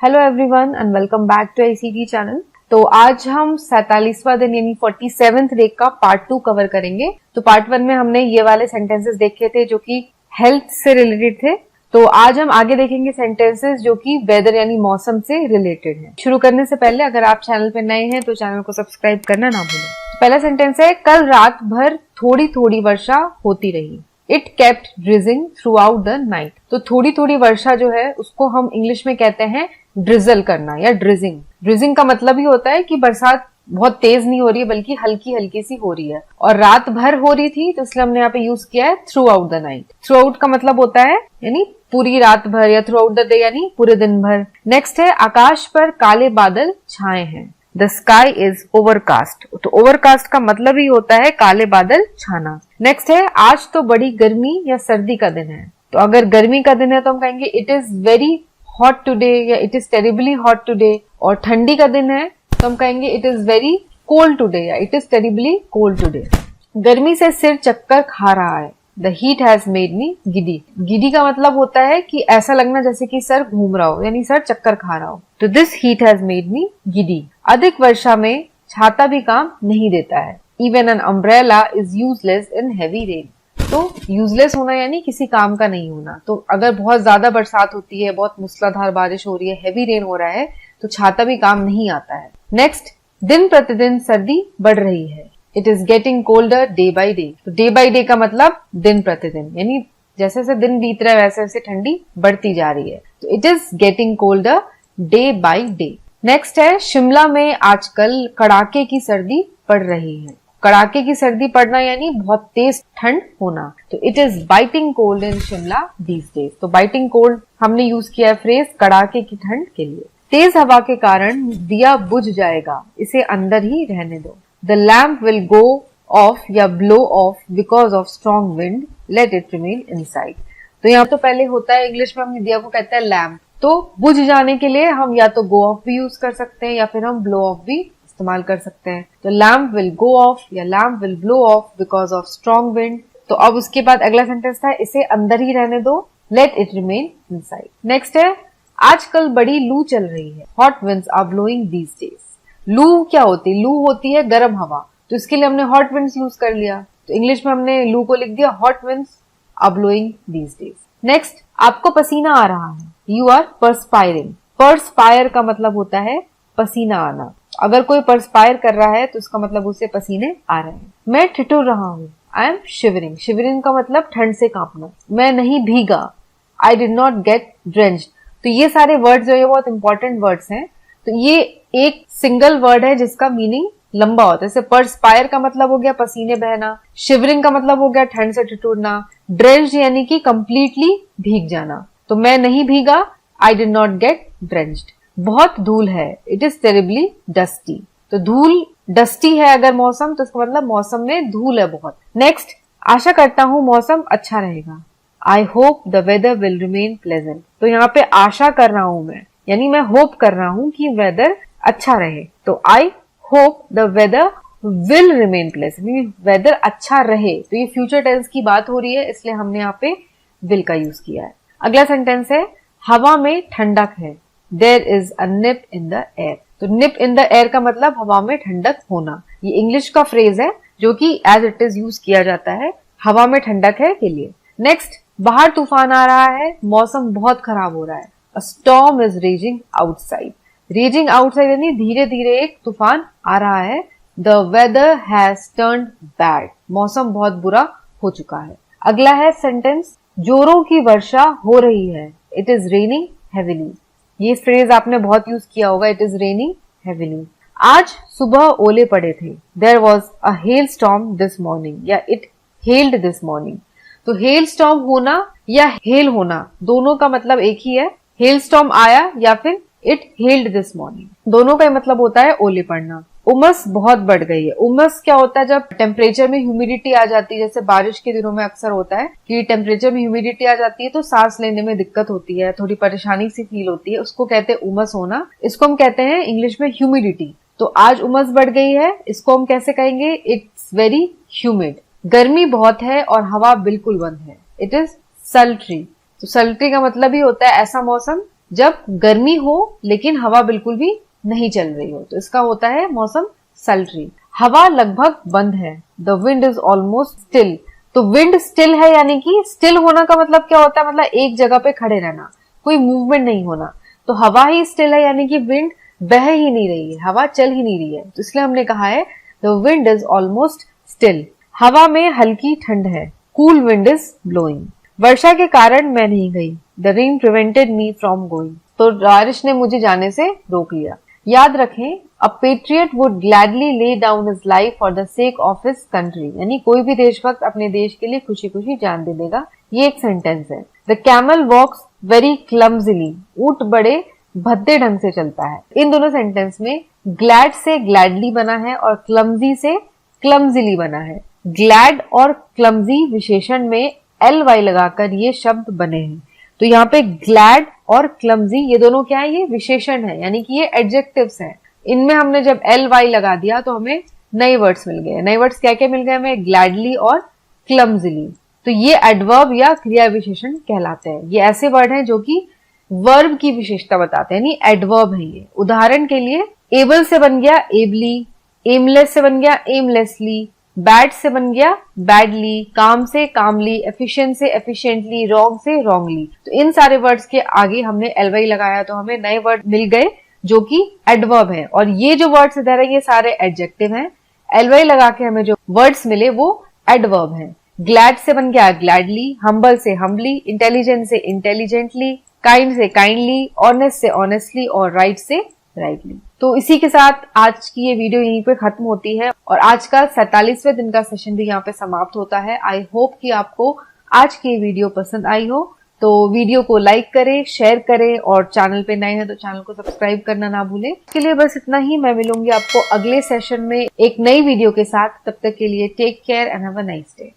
Hello everyone and welcome back to ICT channel. तो आज हम 47वां दिन यानी 47th डे का पार्ट 2 कवर करेंगे। तो पार्ट 1 में हमने ये वाले सेंटेंसेस देखे थे जो कि हेल्थ से रिलेटेड थे। तो आज हम आगे देखेंगे सेंटेंसेस जो कि वेदर यानी मौसम से रिलेटेड है। शुरू करने से पहले अगर आप चैनल पे नए हैं तो चैनल को सब्सक्राइब करना ना भूलें। पहला सेंटेंस है, कल रात भर थोड़ी थोड़ी वर्षा होती रही। It kept drizzling throughout the night. तो थोड़ी थोड़ी वर्षा जो है उसको हम इंग्लिश में कहते हैं ड्रिजल करना या ड्रिजिंग। ड्रिजिंग का मतलब ही होता है कि बरसात बहुत तेज नहीं हो रही है बल्कि हल्की हल्की सी हो रही है, और रात भर हो रही थी तो इसलिए हमने यहाँ पे यूज किया है through out the night. Through out का मतलब होता है यानी पूरी रात भर या थ्रू आउट द डे यानी पूरे दिन भर। नेक्स्ट है, आकाश पर काले बादल छाए हैं। The sky is overcast. तो ओवरकास्ट का मतलब ही होता है काले बादल छाना। नेक्स्ट है, आज तो बड़ी गर्मी या सर्दी का दिन है। तो अगर गर्मी का दिन है तो हम कहेंगे it is very hot today या it is terribly hot today, और ठंडी का दिन है तो हम कहेंगे it is very cold today या it is terribly cold today. गर्मी से सिर चक्कर खा रहा है। The heat has made me giddy. Giddy का मतलब होता है कि ऐसा लगना जैसे कि सर घूम रहा हो यानी सर चक्कर खा रहा हो। तो this heat has made me giddy. अधिक वर्षा में छाता भी काम नहीं देता है। Even an umbrella is useless in heavy rain. तो यूजलेस होना यानी किसी काम का नहीं होना। तो अगर बहुत ज्यादा बरसात होती है, बहुत मूसलाधार बारिश हो रही है, हेवी रेन हो रहा है तो छाता भी काम नहीं आता है। नेक्स्ट, दिन प्रतिदिन सर्दी बढ़ रही है। It is getting colder day by day. तो डे बाई डे का मतलब दिन प्रतिदिन यानी जैसे जैसे दिन बीत रहा है वैसे वैसे ठंडी बढ़ती जा रही है। तो it is getting colder day by day. Next है, शिमला में आजकल कड़ाके की सर्दी पड़ रही है। कड़ाके की सर्दी पड़ना यानी बहुत तेज ठंड होना। तो it is biting cold in Shimla these days. तो बाइटिंग कोल्ड हमने यूज किया है फ्रेज कड़ाके की ठंड के लिए। तेज हवा के कारण दिया बुझ जाएगा, इसे अंदर ही रहने दो। The lamp will go off या blow off because of strong wind, let it remain inside. तो यहाँ तो पहले होता है, इंग्लिश में हम दिया को कहते हैं लैम्प। तो बुझ जाने के लिए हम या तो गो ऑफ भी यूज कर सकते हैं या फिर हम ब्लो ऑफ भी इस्तेमाल कर सकते हैं। तो लैम्प विल गो ऑफ या lamp will blow off because of strong wind. तो अब उसके बाद अगला सेंटेंस था, इसे अंदर ही रहने दो, let it remain inside. Next है, आजकल बड़ी लू चल रही है। Hot winds are blowing these days. लू क्या होती है? लू होती है गर्म हवा। तो इसके लिए हमने हॉट विंड्स यूज कर लिया। तो इंग्लिश में हमने लू को लिख दिया hot winds are blowing these days. Next, आपको पसीना आ रहा है। You are परस्पायरिंग। परस्पायर का मतलब होता है पसीना आना। अगर कोई परस्पायर कर रहा है तो उसका मतलब उसे पसीने आ रहे हैं। मैं ठिठुर रहा हूँ। I am shivering. शिवरिंग का मतलब ठंड से कांपना। मैं नहीं भीगा। I did not gate drenched. तो ये सारे वर्ड्स जो है बहुत इंपॉर्टेंट वर्ड्स हैं। तो ये एक सिंगल वर्ड है जिसका मीनिंग लंबा होता है। जैसे परस्पायर का मतलब हो गया पसीने बहना, शिवरिंग का मतलब हो गया ठंड से ठिठुरना, ड्रेंच्ड यानी कि कंप्लीटली भीग जाना। तो मैं नहीं भीगा, I did not gate drenched. बहुत धूल है। It is terribly dusty. तो धूल डस्टी है अगर मौसम, तो इसका मतलब मौसम में धूल है बहुत। नेक्स्ट, आशा करता हूँ मौसम अच्छा रहेगा। I hope the weather will remain pleasant. तो यहाँ पे आशा कर रहा हूं मैं, यानी मैं होप कर रहा हूं कि वेदर अच्छा रहे। तो I hope the weather will remain pleasant, weather अच्छा रहे। तो ये फ्यूचर टेंस की बात हो रही है इसलिए हमने यहाँ पे विल का यूज किया है। अगला सेंटेंस है, हवा में ठंडक है। There is a nip in the air. तो निप इन द एयर का मतलब हवा में ठंडक होना। ये इंग्लिश का फ्रेज है जो कि एज इट इज यूज किया जाता है हवा में ठंडक है के लिए। नेक्स्ट, बाहर तूफान आ रहा है, मौसम बहुत खराब हो रहा है। A storm is raging outside. Raging outside यानी धीरे धीरे एक तूफान आ रहा है। The weather has turned bad. मौसम बहुत बुरा हो चुका है। अगला है सेंटेंस, जोरों की वर्षा हो रही है। It is raining heavily. ये फ्रेज आपने बहुत यूज किया होगा, इट इज रेनिंग हेविली। आज सुबह ओले पड़े थे। There was a hail storm this morning या इट हेल्ड दिस मॉर्निंग। तो हेल स्टॉर्म होना या हेल होना दोनों का मतलब एक ही है। हेल स्टॉर्म आया या फिर इट हेल्ड दिस मॉर्निंग, दोनों का मतलब होता है ओले पड़ना। उमस बहुत बढ़ गई है। उमस क्या होता है? जब टेम्परेचर में ह्यूमिडिटी आ जाती है, जैसे बारिश के दिनों में अक्सर होता है कि टेम्परेचर में ह्यूमिडिटी आ जाती है तो सांस लेने में दिक्कत होती है, थोड़ी परेशानी सी फील होती है, उसको कहते हैं उमस होना। इसको हम कहते हैं इंग्लिश में ह्यूमिडिटी। तो आज उमस बढ़ गई है, इसको हम कैसे कहेंगे? It's very humid. गर्मी बहुत है और हवा बिल्कुल बंद है। It is सल्ट्री। तो सल्ट्री का मतलब ही होता है ऐसा मौसम जब गर्मी हो लेकिन हवा बिल्कुल भी नहीं चल रही हो, तो इसका होता है मौसम सल्ट्री। हवा लगभग बंद है, the wind is almost still. तो विंड स्टिल है यानी कि स्टिल होना का मतलब क्या होता है, मतलब एक जगह पे खड़े रहना, कोई मूवमेंट नहीं होना। तो हवा ही स्टिल है यानी कि विंड बह ही नहीं रही है, हवा चल ही नहीं रही है, तो इसलिए हमने कहा है the wind is almost still. हवा में हल्की ठंड है, कूल विंड इज ब्लोइंग। वर्षा के कारण मैं नहीं गई, the rain prevented me from going. तो बारिश ने मुझे जाने से रोक लिया। याद रखें, a patriot would gladly lay down his life for the sake of his country, यानी कोई भी देशभक्त अपने देश के लिए खुशी खुशी जान दे देगा। ये एक सेंटेंस है। द कैमल वॉक्स वेरी क्लमजिली, ऊंट बड़े भद्दे ढंग से चलता है। इन दोनों सेंटेंस में ग्लैड से ग्लैडली बना है और क्लमजी से क्लमजिली बना है। ग्लैड और क्लमजी विशेषण में ly लगाकर ये शब्द बने हैं। तो यहाँ पे ग्लैड और क्लमजी ये दोनों क्या है, ये विशेषण है, यानी कि ये एडजेक्टिव्स हैं। इनमें हमने जब ly लगा दिया तो हमें नए वर्ड्स मिल गए। नए वर्ड्स क्या क्या मिल गए हमें, ग्लैडली और क्लमजिली। तो ये एडवर्ब या क्रिया विशेषण कहलाते हैं। ये ऐसे वर्ड हैं जो कि वर्ब की विशेषता बताते हैं, यानी एडवर्ब है ये। उदाहरण के लिए एबल से बन गया एबली, एमलेस से बन गया एमलेसली, बैड से बन गया बैडली, काम से कामली, एफिशिएंट से एफिशिएंटली, रॉन्ग से रॉन्गली। तो इन सारे वर्ड्स के आगे हमने ly लगाया तो हमें नए वर्ड मिल गए जो कि एडवर्ब है। और ये जो वर्ड्स इधर है ये सारे एडजेक्टिव हैं। ly लगा के हमें जो वर्ड्स मिले वो एडवर्ब हैं। ग्लैड से बन गया ग्लैडली, हम्बल से हम्बली, इंटेलिजेंट से इंटेलिजेंटली, काइंड से काइंडली, ऑनेस्ट से ऑनेस्टली और राइट से राइटली। तो इसी के साथ आज की ये वीडियो यहीं पे खत्म होती है और आज का 47वें दिन का सेशन भी यहाँ पे समाप्त होता है। आई होप कि आपको आज की ये वीडियो पसंद आई हो। तो वीडियो को लाइक करें, शेयर करें और चैनल पे नए हैं तो चैनल को सब्सक्राइब करना ना भूलें। इसके लिए बस इतना ही। मैं मिलूंगी आपको अगले सेशन में एक नई वीडियो के साथ। तब तक के लिए take care and have a nice day.